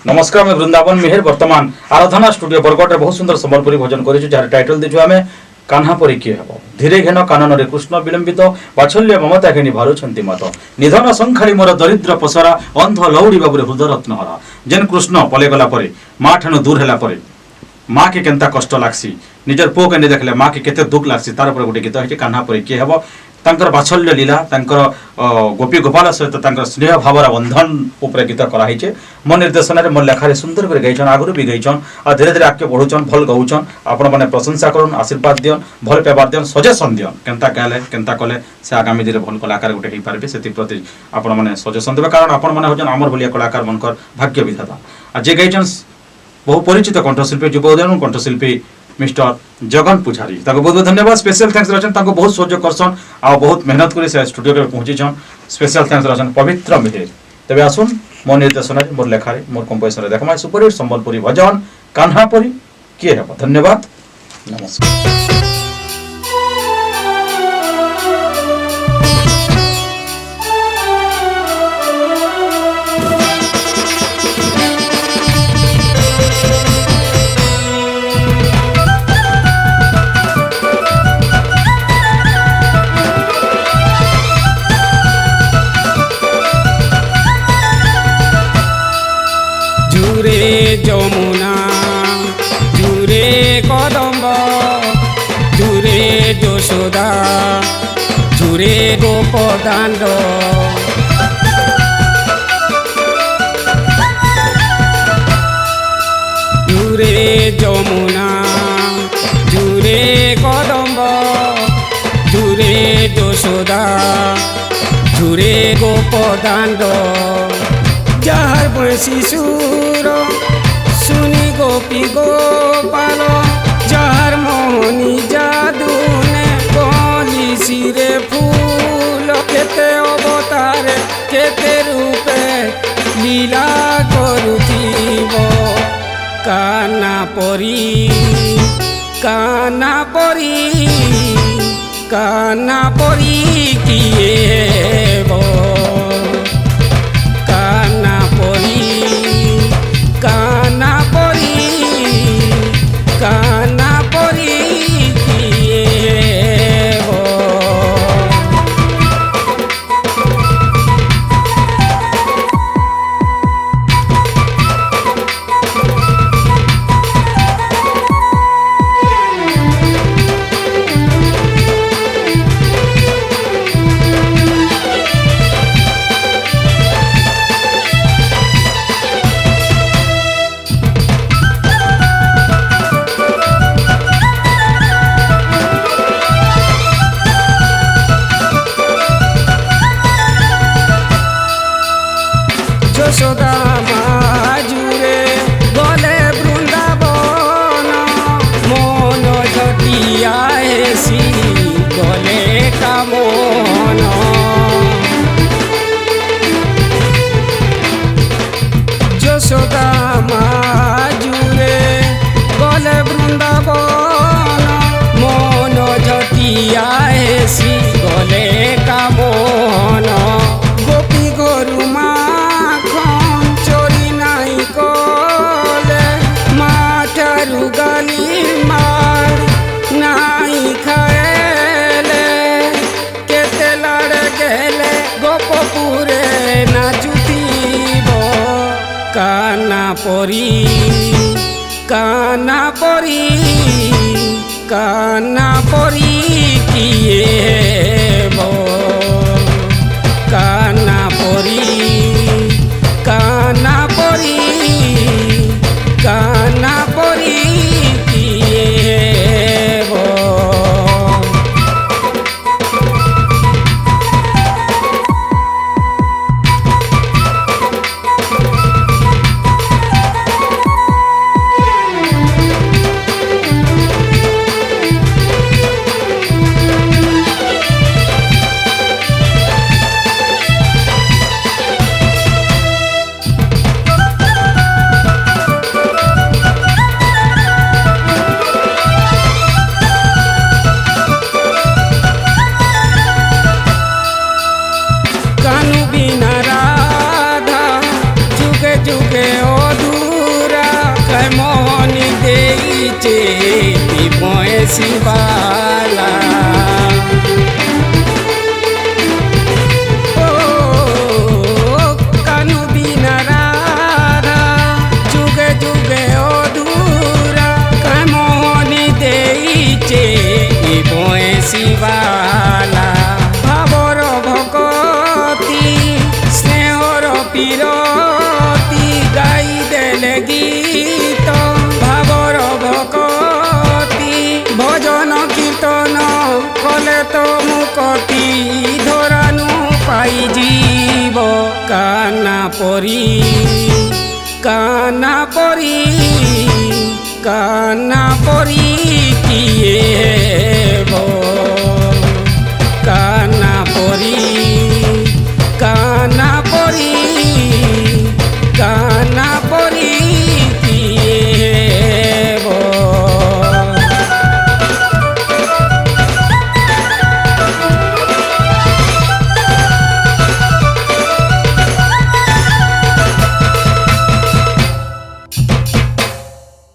नमस्कार मैं वृंदावन मेहर वर्तमान आराधना स्टूडियो बरगढ़ बहुत सुंदर संबलपुरी भोजन करेछु जार टाइटल देछु आमे कान्हा परी किए हेबो धीरे घेन कानन कृष्ण विलंबित बाछल्य ममता घेनी भारुछंती मत निधन संखाड़ी मोर दरिद्र पसरा अंध लौड़ी बाबुरे हृदय रत्नहरा जेन कृष्ण पले गला परे माँ ठानु दूर हैला परे माँ के केनता कष्ट लागसी निजर पुओ के देखले माँ के केते दुख लागसी तार ऊपर गोटे गीत है कान्हा परी किए हेबो तांकर बाछल्य लीला तांकर गोपी गोपाल सहित तांकर स्नेह भावर बंधन उपरे गीत कराइछे मो निर्देशन में मोर लेखारे सुंदर कर गाइछन आगु भी गाइछन आ धीरे धीरे आगे बढ़ुछन भल गाउछन आपण माने प्रशंसा करन आशीर्वाद दियन भल पेबार दियन सजेशन दियन केनता गाले केनता कले से आगामी दिन भल कलाकार गोटे हे पारबे सेति प्रति आपण माने सजेशन देबे कारण आपण माने होजन हमर भलिया कलाकार मनकर भाग्य विधाता आ जे गाइछन बहु परिचित कंठशिल्पी युवोदयन कंठशिल्पी मिस्टर जगन पुजारी ताको बहुत बहुत धन्यवाद स्पेशल थैंक्स रचन ताको बहुत सहयोग करसन आ बहुत मेहनत करी से स्टूडियो रे पहुंची छन स्पेशल थैंक्स रचन पवित्र मेहर तबे आसुन मोर निर्देशन मोर लेखारे मोर कंपोजिशन रे देखमा सुपर हिट संबलपुरी भजन कान्हा परी किए हेबो धन्यवाद नमस्कार। যমুনা জুড়ে কদম্ব জুড়ে যশোদা জুড়ে গোপদাণ্ড জুড়ে যমুনা জুড়ে কদম্ব জুড়ে যশোদা জুড়ে গোপদাণ্ড যাহার বয়সী সুর শুনি গোপী গোপাল যাহার মোহনী জাদুনে কলি শিরে ফুল কেতে অবতারে কেতে রূপে লীলা করুথিব কানা পরি কানা পরি কানা পরি কিয়ে যশোদা মাজুরে গলে বৃন্দাবন মন ঝটিয়া এসি গলে কামন যশোদা মাজুরে গলে বৃন্দাবন মন ঝটিয়া এসি গলে কামন গোপী গরু মা গালি মার নাই খায়েলে কেতে লড় গেলে গোপপুরে নাচুথিব কানা পরি কানা পরি কানা পরি কিয়ে কানা পরি কানা পরি কানা পরি ଦେଇଛେ ବୟସୀ ବାଲା ଓ କାନୁ ବିନା ରାଧା ଯୁগে ଯୁগে অধুরা কামনি ଦେଇଛେ বয়সী বালা ভাবর ভকতি স্নেহর পিরতি গাই দেলে গীত ভাবর ভকতি ভজন কীর্তন কলে তো মুকতি ধরানু পাই জীব কানা পরি কানা পরি কানা পরি কিয়ে